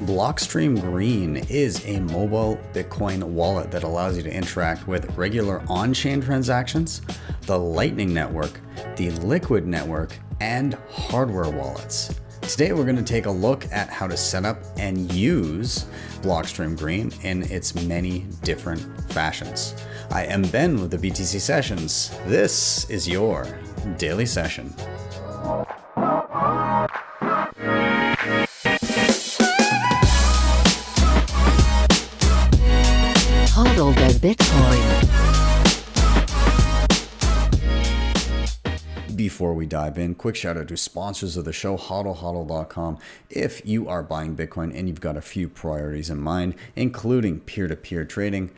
Blockstream Green is a mobile Bitcoin wallet that allows you to interact with regular on-chain transactions, the Lightning Network, the Liquid Network, and hardware wallets. Today we're going to take a look at how to set up and use Blockstream Green in its many different fashions. I am Ben with the BTC Sessions. This is your daily session. Hodl the Bitcoin. Before we dive in, quick shout out to sponsors of the show, hodlhodl.com. If you are buying Bitcoin and you've got a few priorities in mind, including peer-to-peer trading,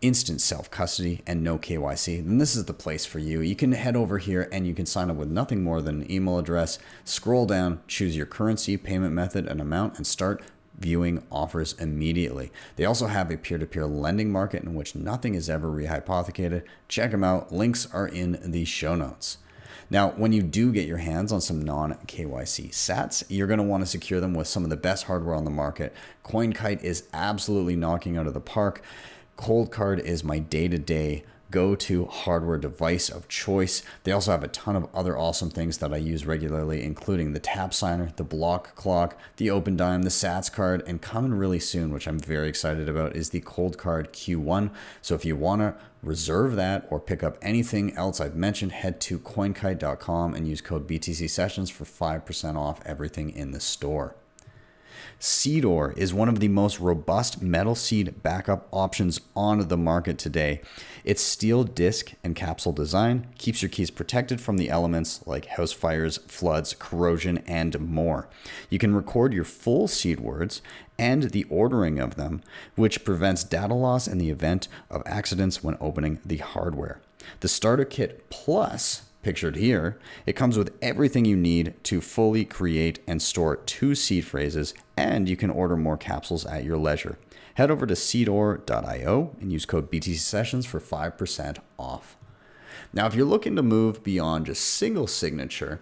instant self-custody, and no KYC, then this is the place for you. You can head over here and you can sign up with nothing more than an email address, scroll down, choose your currency, payment method, and amount, and start viewing offers immediately. They also have a peer-to-peer lending market in which nothing is ever rehypothecated. Check them out. Links are in the show notes. Now, when you do get your hands on some non-KYC sats, you're going to want to secure them with some of the best hardware on the market. CoinKite is absolutely knocking out of the park. Coldcard is my day-to-day go-to hardware device of choice. They also have a ton of other awesome things that I use regularly, including the tap signer, the block clock, the open dime, the sats card, and coming really soon, which I'm very excited about, is the Coldcard Q1. So if you want to reserve that or pick up anything else I've mentioned, head to coinkite.com and use code BTC Sessions for 5% off everything in the store. Seedor is one of the most robust metal seed backup options on the market today. Its steel disc and capsule design keeps your keys protected from the elements like house fires, floods, corrosion, and more. You can record your full seed words and the ordering of them, which prevents data loss in the event of accidents when opening the hardware. The Starter Kit Plus, pictured here, it comes with everything you need to fully create and store 2 seed phrases, and you can order more capsules at your leisure. Head over to seedor.io and use code BTC Sessions for 5% off. Now, if you're looking to move beyond just single signature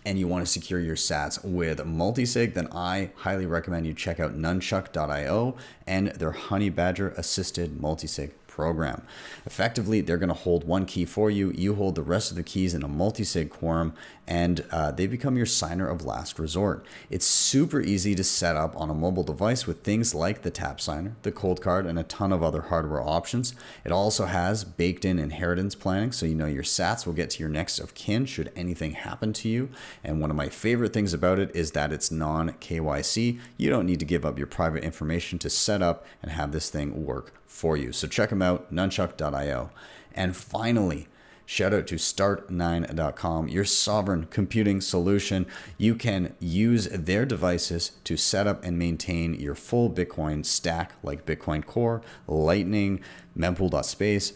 and you want to secure your sats with multisig, then I highly recommend you check out Nunchuk.io and their Honey Badger assisted multisig program. Effectively, they're going to hold one key for you. You hold the rest of the keys in a multi-sig quorum, and they become your signer of last resort. It's super easy to set up on a mobile device with things like the tap signer, the cold card, and a ton of other hardware options. It also has baked-in inheritance planning, so you know your sats will get to your next of kin should anything happen to you. And one of my favorite things about it is that it's non-KYC. You don't need to give up your private information to set up and have this thing work for you. So check them out, nunchuk.io. And finally, shout out to start9.com, your sovereign computing solution. You can use their devices to set up and maintain your full Bitcoin stack like Bitcoin Core, Lightning, mempool.space,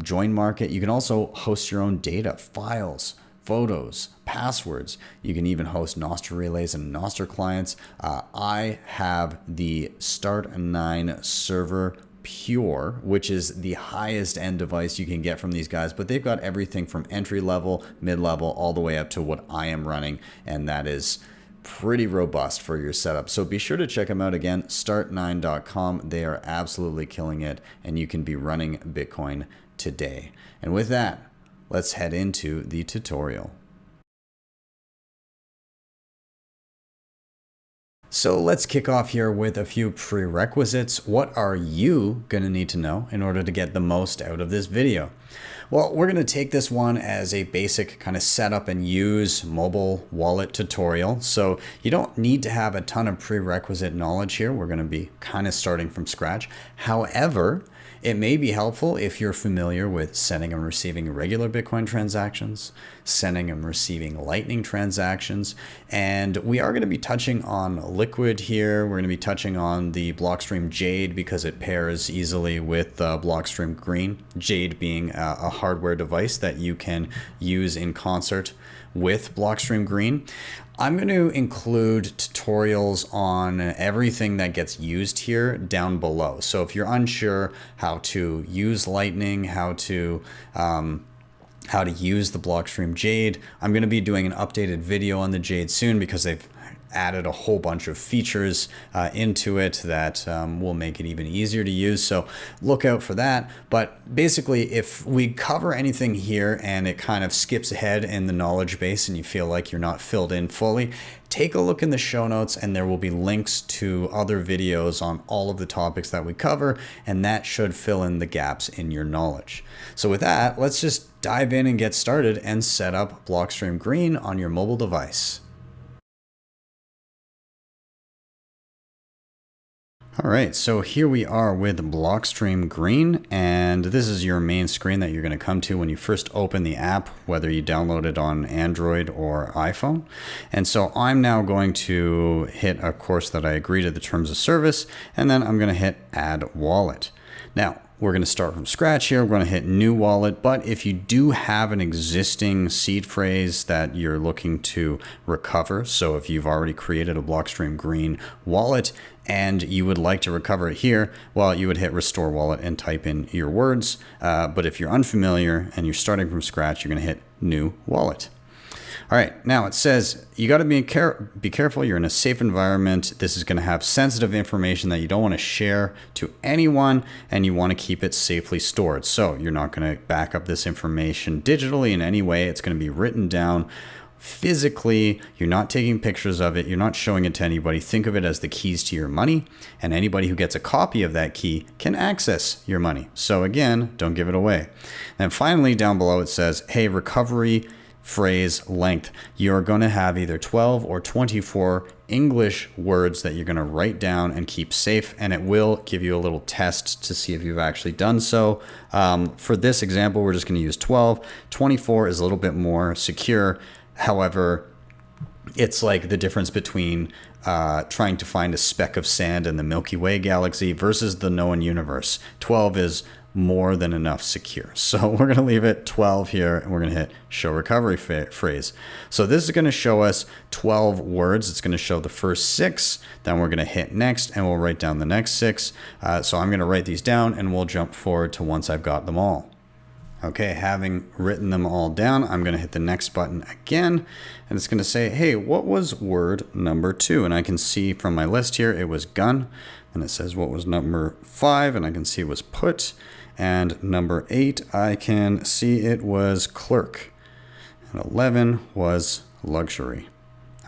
Join Market. You can also host your own data, files, photos, passwords. You can even host Nostr relays and Nostr clients. I have the Start9 server Pure, which is the highest end device you can get from these guys, but they've got everything from entry level, mid level, all the way up to what I am running, and that is pretty robust for your setup. So be sure to check them out again, start9.com. They are absolutely killing it, and you can be running Bitcoin today. And with that, let's head into the tutorial. So let's kick off here with a few prerequisites. What are you going to need to know in order to get the most out of this video? Well, we're going to take this one as a basic kind of setup and use mobile wallet tutorial. So you don't need to have a ton of prerequisite knowledge here. We're going to be kind of starting from scratch. However, it may be helpful if you're familiar with sending and receiving regular Bitcoin transactions, sending and receiving Lightning transactions, and we are going to be touching on Liquid here. We're going to be touching on the Blockstream Jade because it pairs easily with Blockstream Green, Jade being a hardware device that you can use in concert with Blockstream Green. I'm going to include tutorials on everything that gets used here down below. So if you're unsure how to use Lightning, how to use the Blockstream Jade, I'm going to be doing an updated video on the Jade soon because they've added a whole bunch of features into it that will make it even easier to use. So look out for that. But basically, if we cover anything here and it kind of skips ahead in the knowledge base and you feel like you're not filled in fully, take a look in the show notes and there will be links to other videos on all of the topics that we cover, and that should fill in the gaps in your knowledge. So with that, let's just dive in and get started and set up Blockstream Green on your mobile device. All right, so here we are with Blockstream Green, and this is your main screen that you're going to come to when you first open the app, whether you download it on Android or iPhone. And so I'm now going to hit, of course, that I agree to the terms of service, and then I'm going to hit Add Wallet. Now, we're going to start from scratch here. We're going to hit New Wallet, but if you do have an existing seed phrase that you're looking to recover, so if you've already created a Blockstream Green wallet and you would like to recover it here, well, you would hit Restore Wallet and type in your words. But if you're unfamiliar and you're starting from scratch, you're going to hit New Wallet. All right, now it says you got to be careful. You're in a safe environment. This is going to have sensitive information that you don't want to share to anyone, and you want to keep it safely stored. So you're not going to back up this information digitally in any way. It's going to be written down physically. You're not taking pictures of it. You're not showing it to anybody. Think of it as the keys to your money, and anybody who gets a copy of that key can access your money. So again, don't give it away. And finally, down below it says, hey, recovery phrase length. You're going to have either 12 or 24 English words that you're going to write down and keep safe, and it will give you a little test to see if you've actually done so. For this example, we're just going to use 12. 24 is a little bit more secure. However, it's like the difference between trying to find a speck of sand in the Milky Way galaxy versus the known universe. 12 is more than enough secure. So we're going to leave it 12 here, and we're going to hit show recovery phrase. So this is going to show us 12 words. It's going to show the first 6, then we're going to hit next, and we'll write down the next 6. So I'm going to write these down, and we'll jump forward to once I've got them all. Okay, having written them all down, I'm going to hit the next button again, and it's going to say, hey, what was word number 2? And I can see from my list here, it was gun, and it says what was number 5, and I can see it was put. And number 8, I can see it was clerk. And 11 was luxury.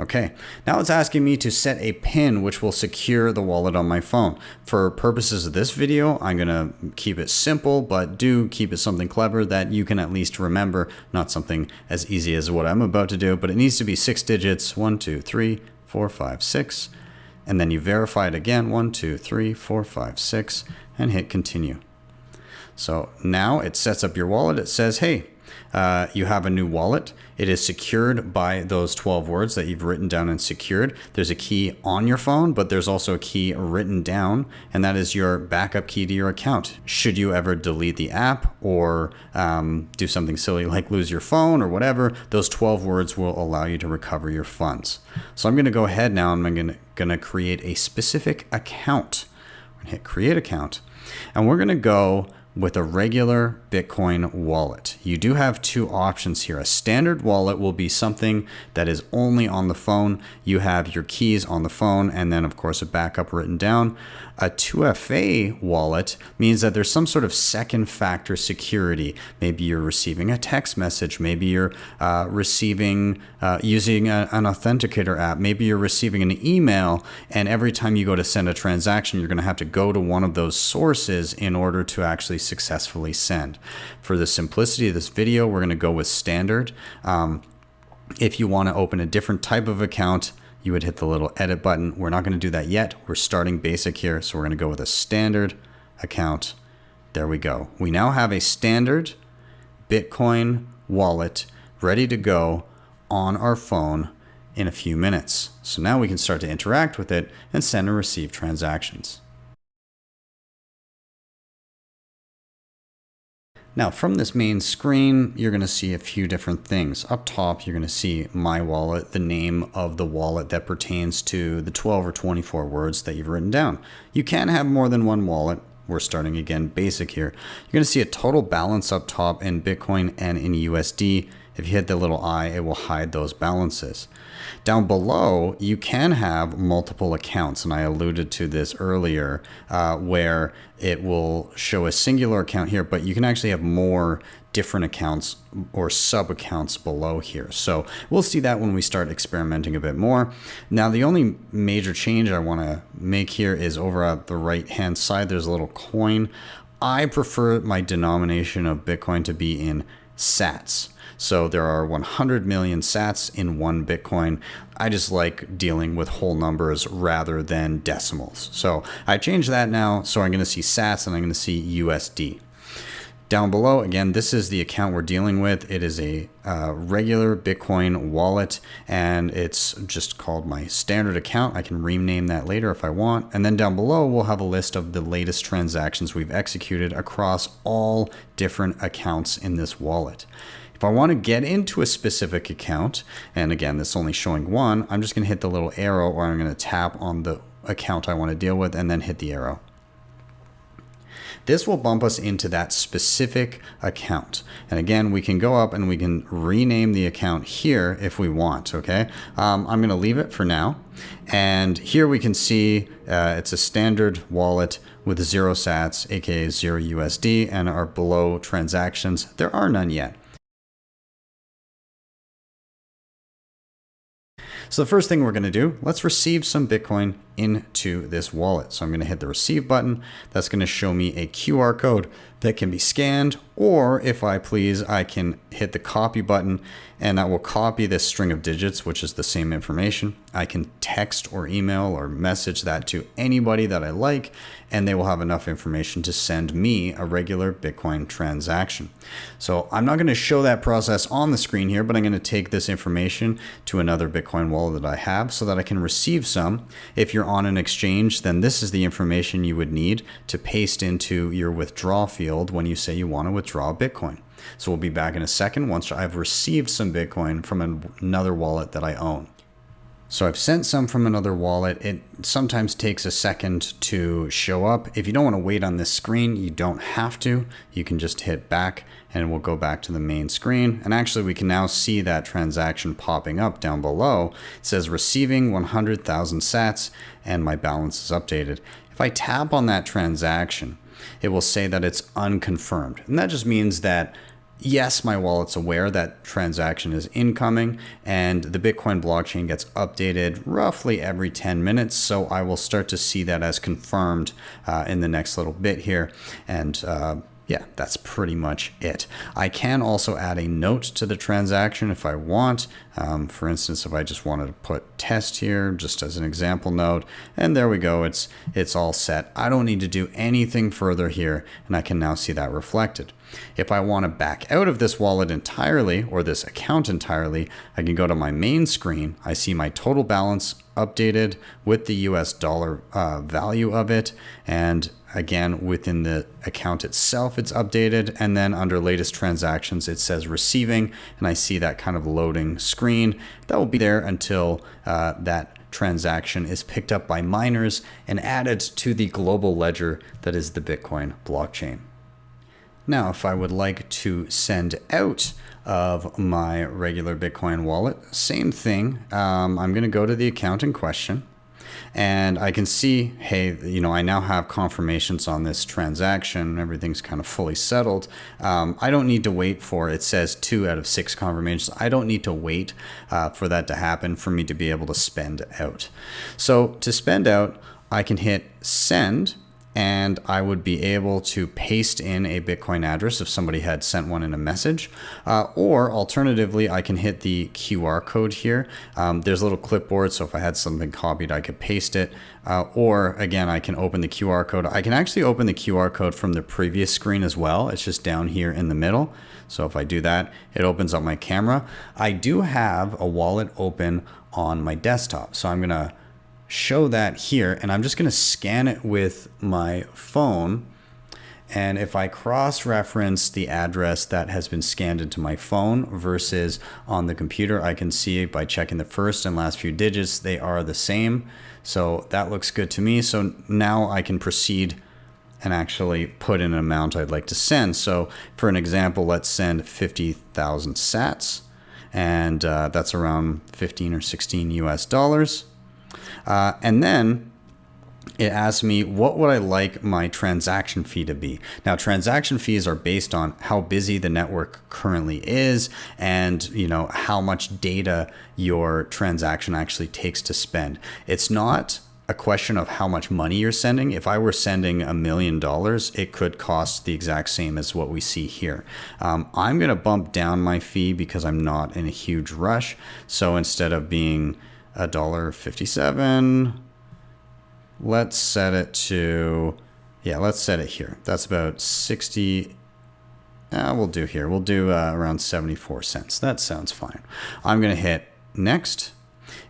Okay, now it's asking me to set a PIN which will secure the wallet on my phone. For purposes of this video, I'm going to keep it simple, but do keep it something clever that you can at least remember, not something as easy as what I'm about to do, but it needs to be 6 digits, 1, 2, 3, 4, 5, 6. And then you verify it again, 1, 2, 3, 4, 5, 6, and hit continue. So now it sets up your wallet. It says, hey, you have a new wallet. It is secured by those 12 words that you've written down and secured. There's a key on your phone, but there's also a key written down, and that is your backup key to your account. Should you ever delete the app or do something silly like lose your phone or whatever, those 12 words will allow you to recover your funds. So I'm going to go ahead now and I'm going to create a specific account. I'm going to hit create account, and we're going to go with a regular Bitcoin wallet. You do have 2 options here. A standard wallet will be something that is only on the phone. You have your keys on the phone, and then of course a backup written down. A 2FA wallet means that there's some sort of second factor security. Maybe you're receiving a text message. Maybe you're receiving using an authenticator app. Maybe you're receiving an email, and every time you go to send a transaction, you're going to have to go to one of those sources in order to actually successfully send. For the simplicity of this video, we're going to go with standard. If you want to open a different type of account, you would hit the little edit button. We're not going to do that yet. We're starting basic here. So we're going to go with a standard account. There we go. We now have a standard Bitcoin wallet ready to go on our phone in a few minutes. So now we can start to interact with it and send and receive transactions. Now from this main screen, you're going to see a few different things. Up top, you're going to see My Wallet, the name of the wallet that pertains to the 12 or 24 words that you've written down. You can have more than one wallet. We're starting again basic here. You're going to see a total balance up top in Bitcoin and in USD. If you hit the little I, it will hide those balances. Down below, you can have multiple accounts, and I alluded to this earlier, where it will show a singular account here, but you can actually have more different accounts or sub accounts below here. So we'll see that when we start experimenting a bit more. Now, the only major change I want to make here is over at the right hand side, there's a little coin. I prefer my denomination of Bitcoin to be in sats. So there are 100 million sats in one Bitcoin. I just like dealing with whole numbers rather than decimals. So I changed that now. So I'm going to see sats and I'm going to see USD. Down below, again, this is the account we're dealing with. It is a regular Bitcoin wallet, and it's just called my standard account. I can rename that later if I want. And then down below, we'll have a list of the latest transactions we've executed across all different accounts in this wallet. If I want to get into a specific account, and again, this is only showing one, I'm just going to hit the little arrow, or I'm going to tap on the account I want to deal with and then hit the arrow. This will bump us into that specific account. And again, we can go up and we can rename the account here if we want, okay? I'm going to leave it for now. And here we can see it's a standard wallet with 0 sats, aka 0 USD, and our below transactions, there are none yet. So the first thing we're going to do, let's receive some Bitcoin into this wallet. So I'm going to hit the receive button. That's going to show me a QR code that can be scanned, or if I please, I can hit the copy button and that will copy this string of digits, which is the same information. I can text or email or message that to anybody that I like, and they will have enough information to send me a regular Bitcoin transaction. So I'm not going to show that process on the screen here, but I'm going to take this information to another Bitcoin wallet that I have so that I can receive some. If you're on an exchange, then this is the information you would need to paste into your withdraw field when you say you want to withdraw Bitcoin. So we'll be back in a second once I've received some Bitcoin from another wallet that I own. So I've sent some from another wallet. It sometimes takes a second to show up. If you don't want to wait on this screen, you don't have to. You can just hit back and we'll go back to the main screen. And actually we can now see that transaction popping up down below. It says receiving 100,000 sats and my balance is updated. If I tap on that transaction, it will say that it's unconfirmed. And that just means that yes, my wallet's aware that transaction is incoming, and the Bitcoin blockchain gets updated roughly every 10 minutes. So I will start to see that as confirmed in the next little bit here. And yeah, that's pretty much it. I can also add a note to the transaction if I want. For instance, if I just wanted to put test here, just as an example note, and there we go, it's all set. I don't need to do anything further here, and I can now see that reflected. If I want to back out of this wallet entirely, or this account entirely, I can go to my main screen. I see my total balance updated with the US dollar value of it, and again, within the account itself, it's updated. And then under latest transactions, it says receiving, and I see that kind of loading screen. That will be there until that transaction is picked up by miners and added to the global ledger that is the Bitcoin blockchain. Now, if I would like to send out of my regular Bitcoin wallet, same thing. I'm going to go to the account in question. And I can see, hey, I now have confirmations on this transaction. Everything's kind of fully settled. I don't need to wait for, it says 2 out of 6 confirmations. I don't need to wait for that to happen for me to be able to spend out. So to spend out, I can hit send, and I would be able to paste in a Bitcoin address if somebody had sent one in a message. Or alternatively, I can hit the QR code here. There's a little clipboard, so if I had something copied, I could paste it. Or again, I can open the QR code. I can actually open the QR code from the previous screen as well. It's just down here in the middle. So if I do that, it opens up my camera. I do have a wallet open on my desktop. So I'm going to show that here, and I'm just going to scan it with my phone. And if I cross-reference the address that has been scanned into my phone versus on the computer, I can see by checking the first and last few digits, they are the same. So that looks good to me. So now I can proceed and actually put in an amount I'd like to send. So for an example, let's send 50,000 sats, and that's around 15 or 16 US dollars. And then it asks me, what would I like my transaction fee to be? Now, transaction fees are based on how busy the network currently is and, you know, how much data your transaction actually takes to spend. It's not a question of how much money you're sending. If I were sending $1 million, it could cost the exact same as what we see here. I'm going to bump down my fee because I'm not in a huge rush. So instead of being $1.57, let's set it to, let's set it here. That's about 60. We'll do here. We'll do around 74 cents. That sounds fine. I'm going to hit next.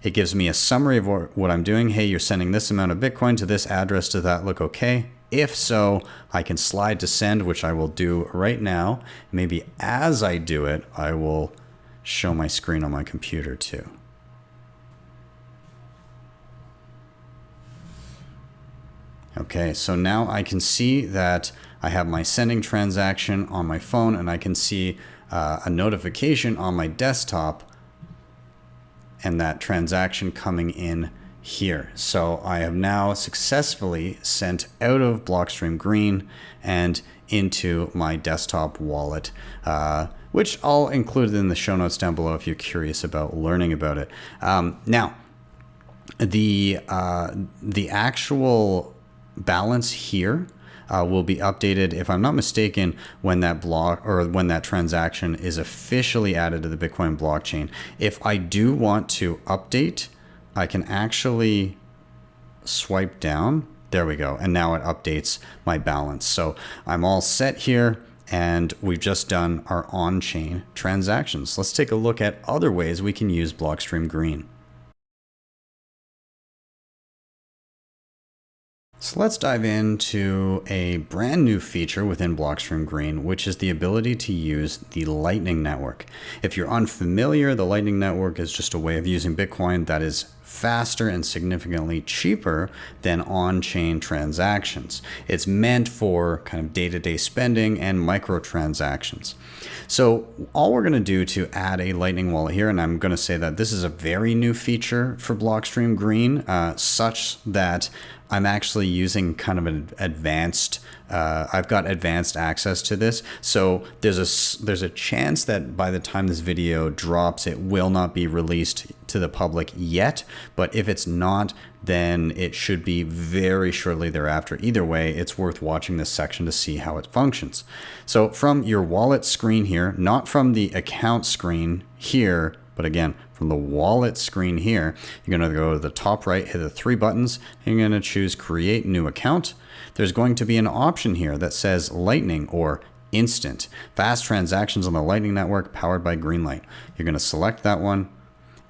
It gives me a summary of what I'm doing. Hey, you're sending this amount of Bitcoin to this address. Does that look okay? If so, I can slide to send, which I will do right now. Maybe as I do it, I will show my screen on my computer too. Okay, so now I can see that I have my sending transaction on my phone, and I can see a notification on my desktop and that transaction coming in here. So I have now successfully sent out of Blockstream Green and into my desktop wallet, which I'll include in the show notes down below if you're curious about learning about it. Now, the actual balance here will be updated, if I'm not mistaken, when that when that transaction is officially added to the Bitcoin blockchain. If I do want to update, I can actually swipe down. There we go. And now it updates my balance. So I'm all set here, and we've just done our on-chain transactions. Let's take a look at other ways we can use Blockstream Green. So let's dive into a brand new feature within Blockstream Green, which is the ability to use the Lightning Network. If you're unfamiliar, the Lightning Network is just a way of using Bitcoin that is faster and significantly cheaper than on-chain transactions. It's meant for kind of day-to-day spending and microtransactions. So all we're going to do to add a Lightning wallet here, and I'm going to say that this is a very new feature for Blockstream Green, such that I'm actually using kind of an advanced, I've got advanced access to this. So there's a chance that by the time this video drops, it will not be released to the public yet. But if it's not, then it should be very shortly thereafter. Either way, it's worth watching this section to see how it functions. So from your wallet screen here, not from the account screen here, but again, from the wallet screen here, you're going to go to the top right, hit the 3 buttons, and you're going to choose Create New Account. There's going to be an option here that says Lightning or Instant. Fast transactions on the Lightning Network powered by Greenlight. You're going to select that one,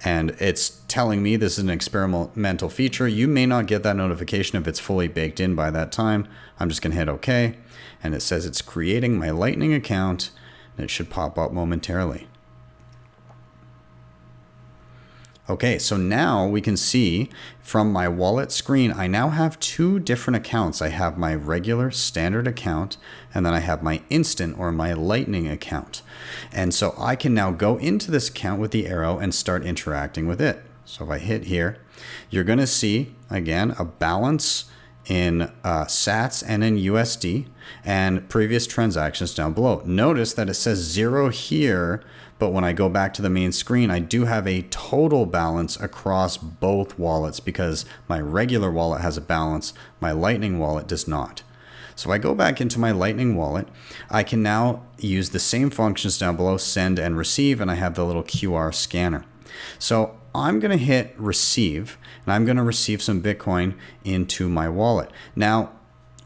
and it's telling me this is an experimental feature. You may not get that notification if it's fully baked in by that time. I'm just going to hit OK, and it says it's creating my Lightning account, and it should pop up momentarily. Okay, so now we can see from my wallet screen, I now have 2 different accounts. I have my regular standard account, and then I have my instant or my Lightning account. And so I can now go into this account with the arrow and start interacting with it. So if I hit here, you're going to see, again, a balance in sats and in USD and previous transactions down below. Notice that it says 0 here, but when I go back to the main screen, I do have a total balance across both wallets because my regular wallet has a balance, my Lightning wallet does not. So if I go back into my Lightning wallet, I can now use the same functions down below, send and receive, and I have the little QR scanner. So I'm going to hit receive, and I'm going to receive some Bitcoin into my wallet. Now,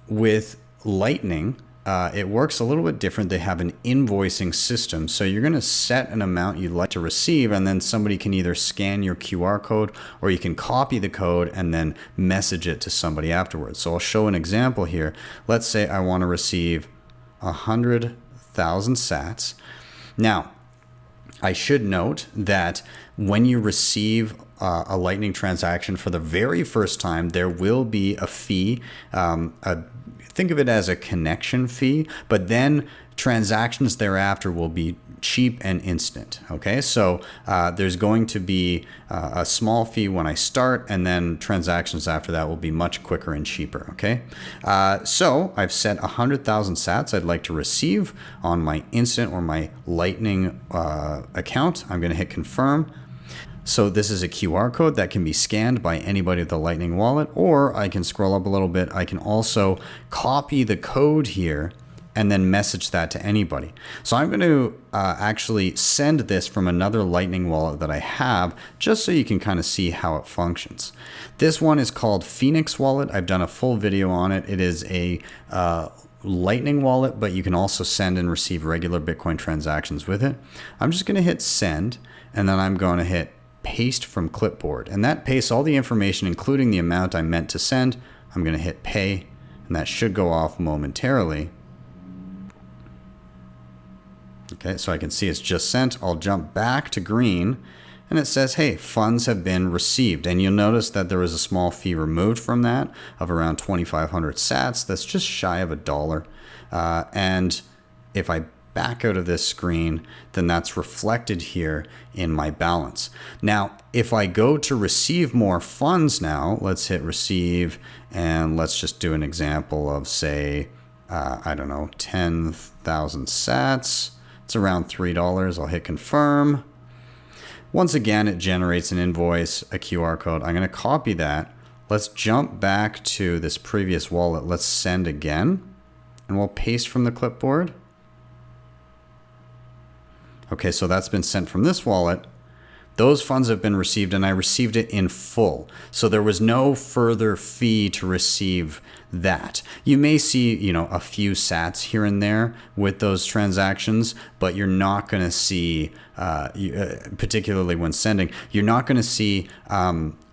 with Lightning, it works a little bit different. They have an invoicing system. So you're going to set an amount you'd like to receive, and then somebody can either scan your QR code or you can copy the code and then message it to somebody afterwards. So I'll show an example here. Let's say I want to receive 100,000 sats. Now, I should note that when you receive a Lightning transaction for the very first time, there will be a fee. Think of it as a connection fee, but then transactions thereafter will be cheap and instant. Okay, so there's going to be a small fee when I start, and then transactions after that will be much quicker and cheaper. Okay, so I've set 100,000 sats I'd like to receive on my instant or my Lightning account. I'm going to hit confirm. So this is a QR code that can be scanned by anybody with a Lightning wallet, or I can scroll up a little bit. I can also copy the code here and then message that to anybody. So I'm going to actually send this from another Lightning wallet that I have, just so you can kind of see how it functions. This one is called Phoenix Wallet. I've done a full video on it. It is a Lightning wallet, but you can also send and receive regular Bitcoin transactions with it. I'm just going to hit send, and then I'm going to hit paste from clipboard, and that pastes all the information, including the amount I meant to send. I'm going to hit pay, and that should go off momentarily. Okay, so I can see it's just sent. I'll jump back to green, and it says, hey, funds have been received. And you'll notice that there was a small fee removed from that of around 2,500 sats. That's just shy of $1. And if I back out of this screen, then that's reflected here in my balance. Now, if I go to receive more funds now, let's hit receive, and let's just do an example of, say, I don't know, 10,000 sats. It's around $3. I'll hit confirm. Once again, it generates an invoice, a QR code. I'm going to copy that. Let's jump back to this previous wallet. Let's send again, and we'll paste from the clipboard. Okay, so that's been sent from this wallet. Those funds have been received, and I received it in full. So there was no further fee to receive that. You may see, a few sats here and there with those transactions, but you're not going to see, particularly when sending, you're not going to see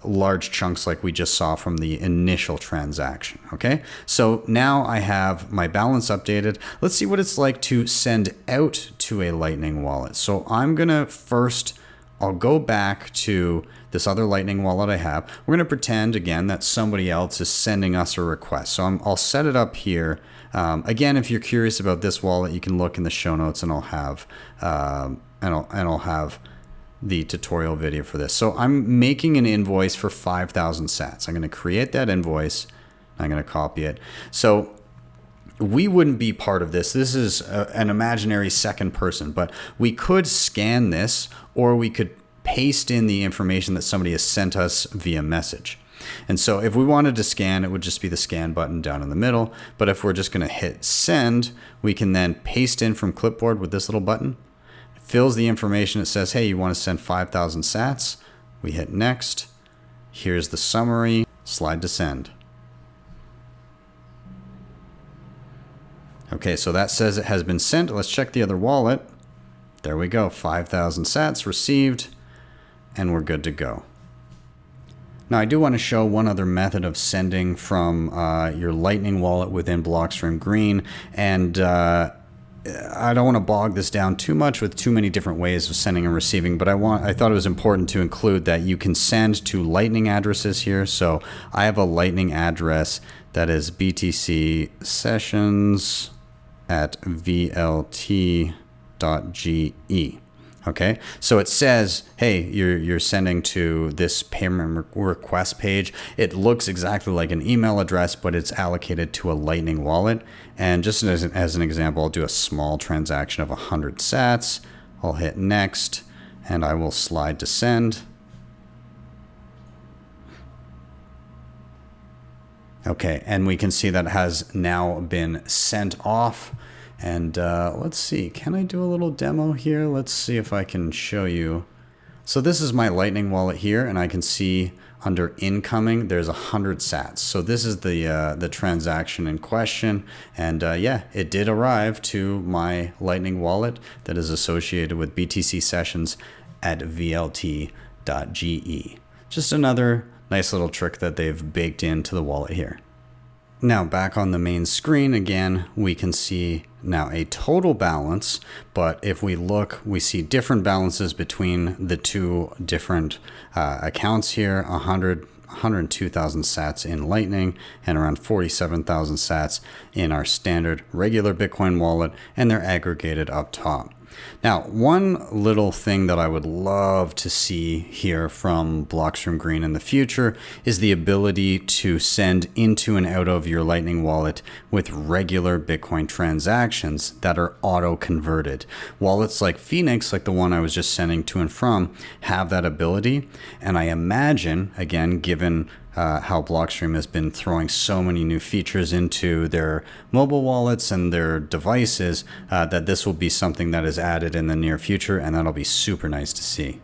large chunks like we just saw from the initial transaction. Okay, so now I have my balance updated. Let's see what it's like to send out to a Lightning wallet. So I'm going to first, I'll go back to this other Lightning wallet I have. We're going to pretend again that somebody else is sending us a request. So I'll set it up here. Again, if you're curious about this wallet, you can look in the show notes, and I'll have I'll have the tutorial video for this. So I'm making an invoice for 5,000 sats. I'm going to create that invoice. I'm going to copy it. So we wouldn't be part of this. This is an imaginary second person, but we could scan this, or we could paste in the information that somebody has sent us via message. And so if we wanted to scan, it would just be the scan button down in the middle. But if we're just going to hit send, we can then paste in from clipboard with this little button. It fills the information. It says, hey, you want to send 5,000 sats. We hit next. Here's the summary. Slide to send. Okay, so that says it has been sent. Let's check the other wallet. There we go, 5,000 sats received, and we're good to go. Now, I do want to show one other method of sending from your Lightning wallet within Blockstream Green, and I don't want to bog this down too much with too many different ways of sending and receiving, but I thought it was important to include that you can send to Lightning addresses here. So I have a Lightning address that is BTC sessions at VLT.GE. Okay, so it says, hey, you're sending to this payment request page. It looks exactly like an email address, but it's allocated to a Lightning wallet. And just as an example, I'll do a small transaction of 100 sats. I'll hit next, and I will slide to send. Okay, and we can see that it has now been sent off. And let's see, can I do a little demo here? Let's see if I can show you. So this is my Lightning wallet here, and I can see under incoming, there's 100 sats. So this is the transaction in question. And yeah, it did arrive to my Lightning wallet that is associated with BTC sessions at VLT.GE. Just another nice little trick that they've baked into the wallet here. Now back on the main screen again, we can see now a total balance, but if we look, we see different balances between the two different accounts here, 102,000 sats in Lightning and around 47,000 sats in our standard regular Bitcoin wallet, and they're aggregated up top. Now, one little thing that I would love to see here from Blockstream Green in the future is the ability to send into and out of your Lightning wallet with regular Bitcoin transactions that are auto-converted. Wallets like Phoenix, like the one I was just sending to and from, have that ability. And I imagine, again, given how Blockstream has been throwing so many new features into their mobile wallets and their devices, that this will be something that is added in the near future, and that'll be super nice to see.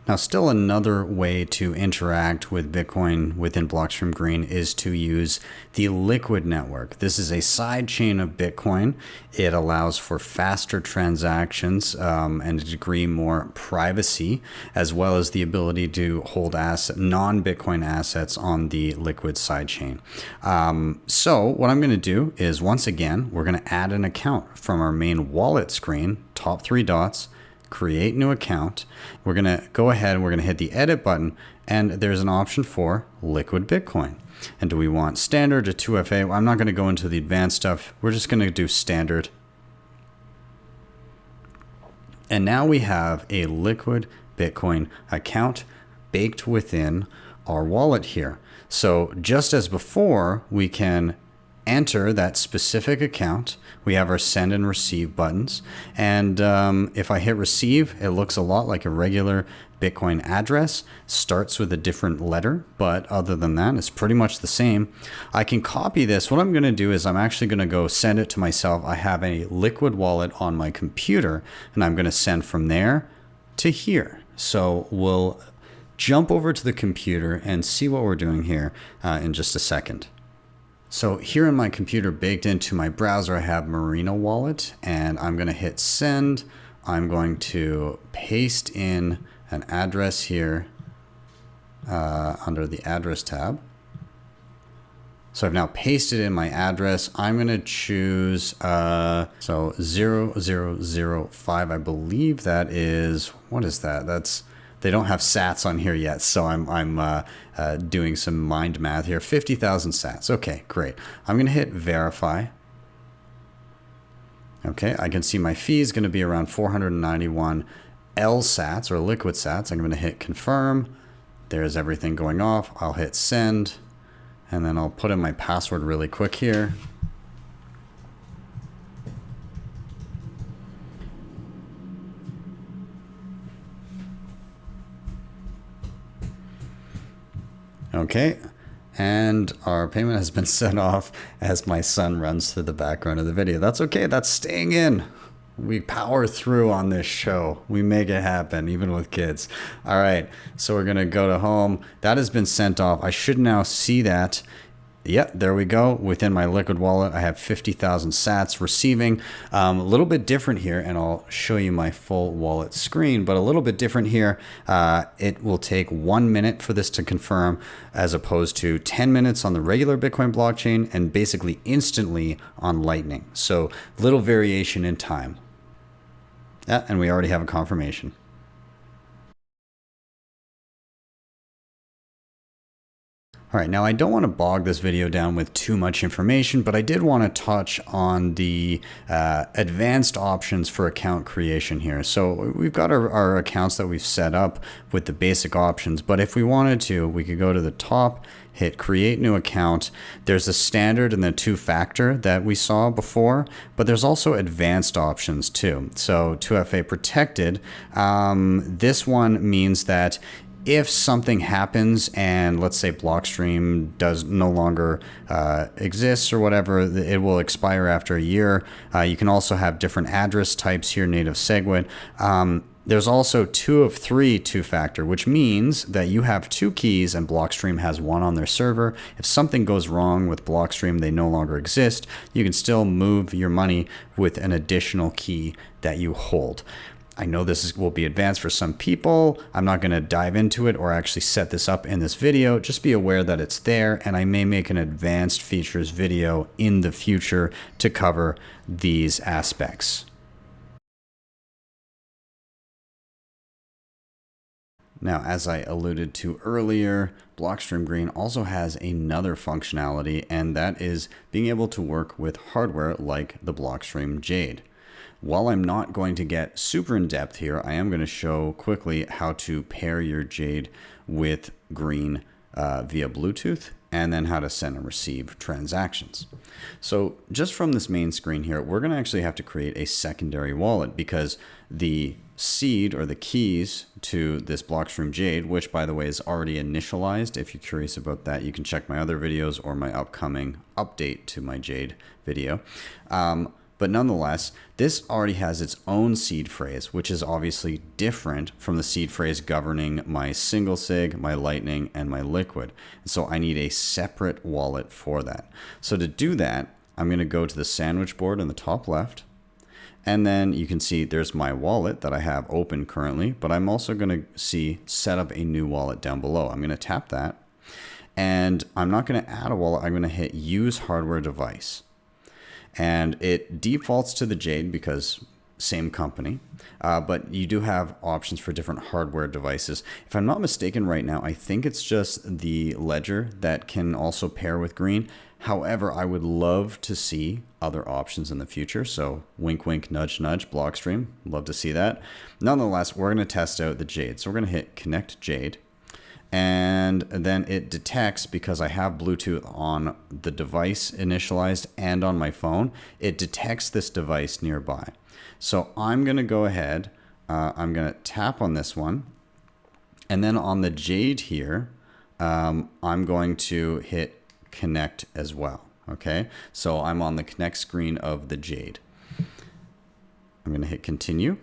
Now, still another way to interact with Bitcoin within Blockstream Green is to use the Liquid network. This is a side chain of Bitcoin. It allows for faster transactions and a degree more privacy, as well as the ability to hold non-Bitcoin assets on the Liquid sidechain. So what I'm going to do is, once again, we're going to add an account from our main wallet screen, top three dots, create new account. We're going to go ahead and we're going to hit the edit button, and there's an option for Liquid Bitcoin. And do we want standard or 2FA? Well, I'm not going to go into the advanced stuff. We're just going to do standard. And now we have a Liquid Bitcoin account baked within our wallet here. So just as before, we can enter that specific account. We have our send and receive buttons. And if I hit receive, it looks a lot like a regular Bitcoin address. Starts with a different letter, but other than that, it's pretty much the same. I can copy this. What I'm going to do is I'm actually going to go send it to myself. I have a Liquid wallet on my computer, and I'm going to send from there to here. So we'll jump over to the computer and see what we're doing here in just a second. So here in my computer, baked into my browser, I have Marina Wallet, and I'm going to hit send. I'm going to paste in an address here under the address tab. So I've now pasted in my address. I'm going to choose so 0005. I believe that is, what is that? That's, they don't have sats on here yet, so I'm doing some mind math here. 50,000 sats. Okay, great. I'm going to hit verify. Okay, I can see my fee is going to be around 491 L sats or liquid sats. I'm going to hit confirm. There's everything going off. I'll hit send, and then I'll put in my password really quick here. Okay, and our payment has been set off as my son runs through the background of the video. That's okay, that's staying in. We power through on this show. We make it happen, even with kids. All right, so we're gonna go to home. That has been sent off. I should now see that. Yep, there we go. Within my Liquid wallet, I have 50,000 sats receiving. A little bit different here, and I'll show you my full wallet screen, but a little bit different here. It will take 1 minute for this to confirm, as opposed to 10 minutes on the regular Bitcoin blockchain and basically instantly on Lightning. So little variation in time. Yeah, and we already have a confirmation. All right, now I don't want to bog this video down with too much information, but I did want to touch on the advanced options for account creation here. So we've got our accounts that we've set up with the basic options, but if we wanted to, we could go to the top, hit create new account. There's a standard and the two-factor that we saw before, but there's also advanced options too. So 2FA protected, this one means that if something happens and let's say Blockstream does no longer exists or whatever, it will expire after a year. You can also have different address types here, native SegWit. There's also 2 of 3 two-factor, which means that you have 2 keys and Blockstream has 1 on their server. If something goes wrong with Blockstream, they no longer exist. You can still move your money with an additional key that you hold. I know will be advanced for some people. I'm not going to dive into it or actually set this up in this video. Just be aware that it's there, and I may make an advanced features video in the future to cover these aspects. Now, as I alluded to earlier, Blockstream Green also has another functionality, and that is being able to work with hardware like the Blockstream Jade. While I'm not going to get super in depth here, I am going to show quickly how to pair your Jade with Green via Bluetooth, and then how to send and receive transactions. So just from this main screen here, we're going to actually have to create a secondary wallet, because the seed or the keys to this Blockstream Jade, which by the way is already initialized. If you're curious about that, you can check my other videos or my upcoming update to my Jade video. But nonetheless, this already has its own seed phrase, which is obviously different from the seed phrase governing my single sig, my Lightning, and my Liquid. So I need a separate wallet for that. So to do that, I'm going to go to the sandwich board in the top left. And then you can see there's my wallet that I have open currently, but I'm also going to see set up a new wallet down below. I'm going to tap that, and I'm not going to add a wallet. I'm going to hit use hardware device, and it defaults to the Jade because same company, but you do have options for different hardware devices. If I'm not mistaken right now, I think it's just the Ledger that can also pair with Green. However, I would love to see other options in the future. So wink, wink, nudge, nudge, Blockstream. Love to see that. Nonetheless, we're going to test out the Jade. So we're going to hit connect Jade. And then it detects, because I have Bluetooth on the device initialized and on my phone, it detects this device nearby. So I'm going to go ahead. I'm going to tap on this one. And then on the Jade here, I'm going to hit connect as well. Okay, so I'm on the connect screen of the Jade. I'm going to hit continue.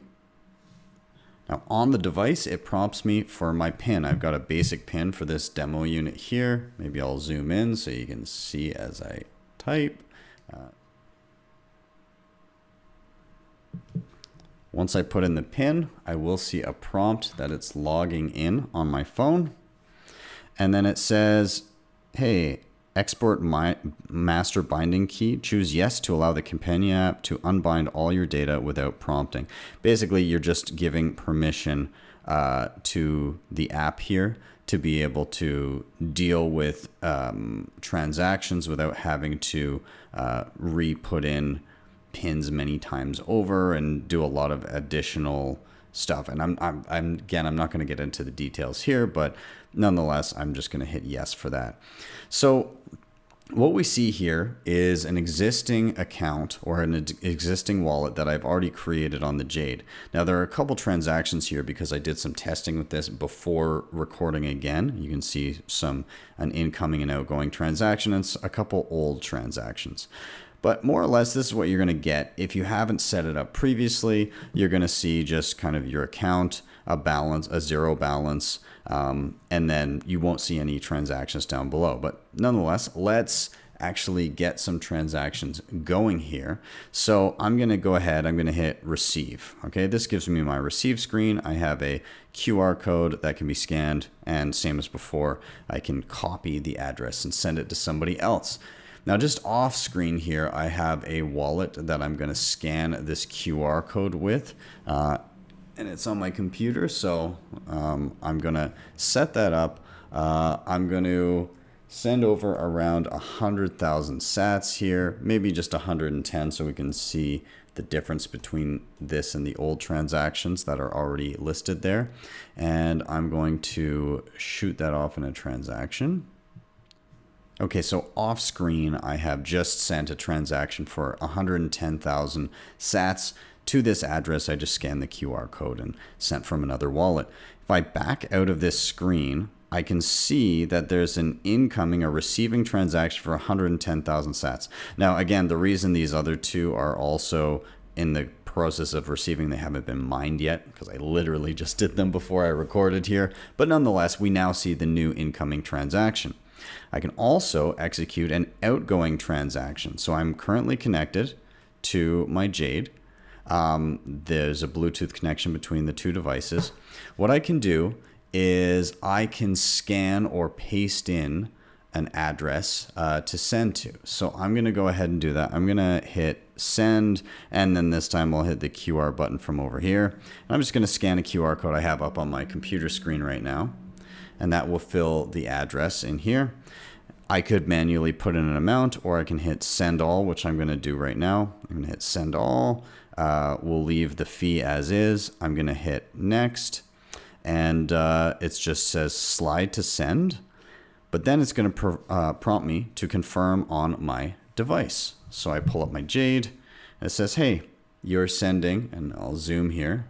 Now on the device, it prompts me for my pin. I've got a basic pin for this demo unit here. Maybe I'll zoom in so you can see as I type. Once I put in the pin, I will see a prompt that it's logging in on my phone. And then it says, hey, export my master binding key. Choose yes to allow the companion app to unbind all your data without prompting. Basically, you're just giving permission to the app here to be able to deal with transactions without having to re-put in pins many times over and do a lot of additional stuff. And I'm not going to get into the details here, but nonetheless, I'm just going to hit yes for that. So what we see here is an existing account or an existing wallet that I've already created on the Jade. Now there are a couple transactions here because I did some testing with this before recording again. You can see an incoming and outgoing transaction and a couple old transactions. But more or less, this is what you're going to get. If you haven't set it up previously, you're going to see just kind of your account, a balance, a zero balance, and then you won't see any transactions down below. But nonetheless, let's actually get some transactions going here. So I'm going to go ahead, I'm going to hit receive. Okay, this gives me my receive screen. I have a QR code that can be scanned, and same as before, I can copy the address and send it to somebody else. Now, just off screen here, I have a wallet that I'm going to scan this QR code with, and it's on my computer. So I'm going to set that up. I'm going to send over around 100,000 sats here, maybe just 110, so we can see the difference between this and the old transactions that are already listed there. And I'm going to shoot that off in a transaction. Okay, so off screen, I have just sent a transaction for 110,000 sats to this address. I just scanned the QR code and sent from another wallet. If I back out of this screen, I can see that there's an incoming or receiving transaction for 110,000 sats. Now, again, the reason these other two are also in the process of receiving, they haven't been mined yet because I literally just did them before I recorded here. But nonetheless, we now see the new incoming transaction. I can also execute an outgoing transaction. So I'm currently connected to my Jade. there's a Bluetooth connection between the two devices. What I can do is I can scan or paste in an address to send to. So I'm going to go ahead and do that. I'm going to hit send, and then this time I'll hit the QR button from over here. And I'm just going to scan a QR code I have up on my computer screen right now, and that will fill the address in here. I could manually put in an amount, or I can hit send all, which I'm going to do right now. I'm going to hit send all. We'll leave the fee as is. I'm going to hit next, and it just says slide to send. But then it's going to prompt me to confirm on my device. So I pull up my Jade, and it says, hey, you're sending, and I'll zoom here.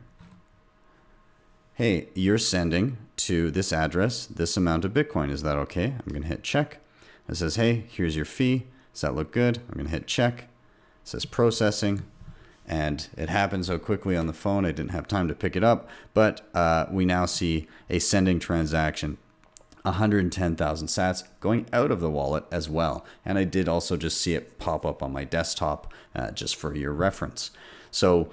Hey, you're sending to this address this amount of Bitcoin. Is that okay? I'm going to hit check. It says, hey, here's your fee. Does that look good? I'm going to hit check. It says processing. And it happened so quickly on the phone, I didn't have time to pick it up. But we now see a sending transaction. 110,000 sats going out of the wallet as well. And I did also just see it pop up on my desktop just for your reference. So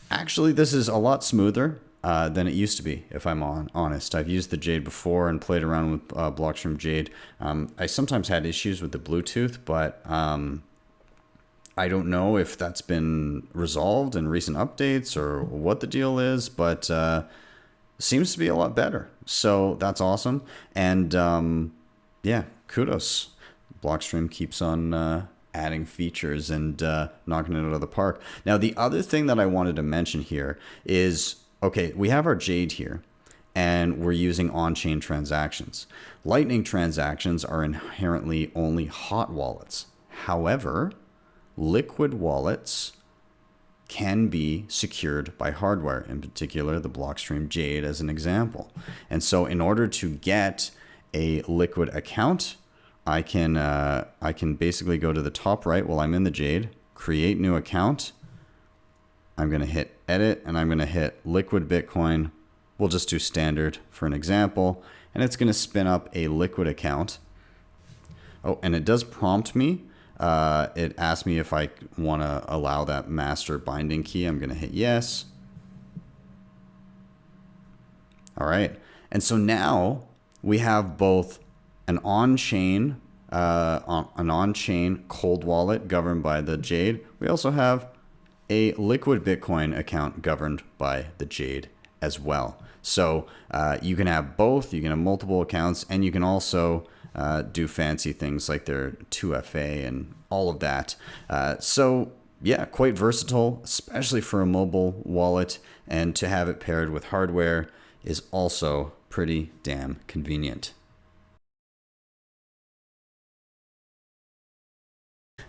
actually, this is a lot smoother than it used to be, if I'm honest. I've used the Jade before and played around with Blockstream Jade. I sometimes had issues with the Bluetooth, but I don't know if that's been resolved in recent updates or what the deal is, but seems to be a lot better. So that's awesome. And yeah, kudos. Blockstream keeps on adding features and knocking it out of the park. Now, the other thing that I wanted to mention here is, okay, we have our Jade here, and we're using on-chain transactions. Lightning transactions are inherently only hot wallets. However, liquid wallets can be secured by hardware, in particular the Blockstream Jade as an example. And so in order to get a liquid account, I can basically go to the top right while I'm in the Jade, create new account. I'm going to hit edit, and I'm going to hit liquid Bitcoin. We'll just do standard for an example, and it's going to spin up a liquid account. Oh, and it does prompt me. It asks me if I want to allow that master binding key. I'm going to hit yes. All right. And so now we have both an on-chain cold wallet governed by the Jade. We also have a liquid Bitcoin account governed by the Jade as well. So you can have both. You can have multiple accounts, and you can also do fancy things like their 2FA and all of that. So yeah, quite versatile, especially for a mobile wallet, and to have it paired with hardware is also pretty damn convenient.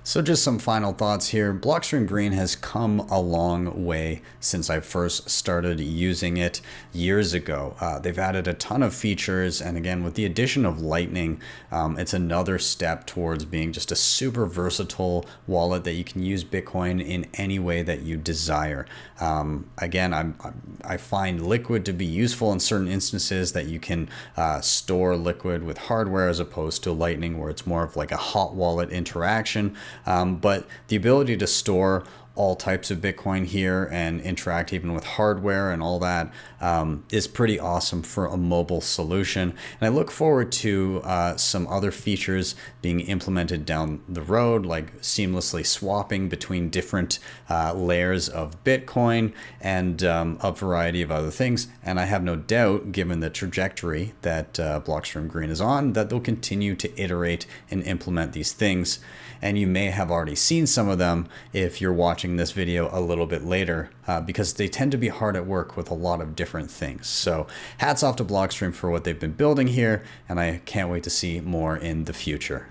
So just some final thoughts here. Blockstream Green has come a long way since I first started using it years ago. They've added a ton of features, and again, with the addition of Lightning, it's another step towards being just a super versatile wallet that you can use Bitcoin in any way that you desire. Again, I find Liquid to be useful in certain instances, that you can store Liquid with hardware as opposed to Lightning, where it's more of like a hot wallet interaction. But the ability to store all types of Bitcoin here and interact even with hardware and all that is pretty awesome for a mobile solution. And I look forward to some other features being implemented down the road, like seamlessly swapping between different layers of Bitcoin and a variety of other things. And I have no doubt, given the trajectory that Blockstream Green is on, that they'll continue to iterate and implement these things. And you may have already seen some of them if you're watching this video a little bit later, because they tend to be hard at work with a lot of different things. So hats off to Blockstream for what they've been building here, and I can't wait to see more in the future.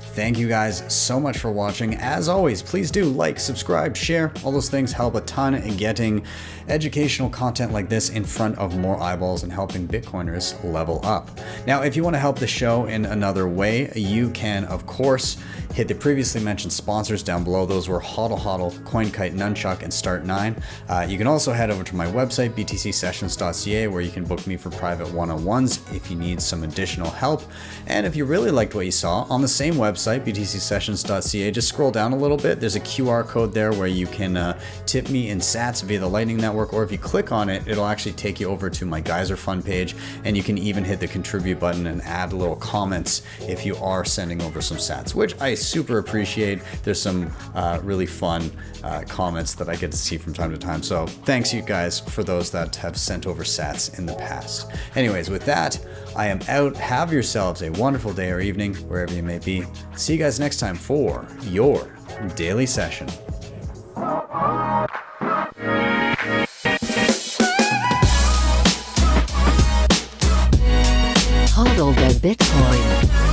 Thank you guys so much for watching. As always, please do like, subscribe, share. All those things help a ton in getting educational content like this in front of more eyeballs and helping Bitcoiners level up. Now, if you want to help the show in another way, you can, of course, hit the previously mentioned sponsors down below. Those were HODL HODL, CoinKite, Nunchuk, and Start9. You can also head over to my website, btcsessions.ca, where you can book me for private one-on-ones if you need some additional help. And if you really liked what you saw, on the same website, btcsessions.ca, just scroll down a little bit. There's a QR code there where you can tip me in sats via the Lightning Network, or if you click on it, it'll actually take you over to my Geyser Fund page, and you can even hit the contribute button and add little comments if you are sending over some sats, which I super appreciate. There's some really fun comments that I get to see from time to time. So thanks you guys for those that have sent over sats in the past. Anyways, with that, I am out. Have yourselves a wonderful day or evening, wherever you may be. See you guys next time for your daily session. HODL the Bitcoin.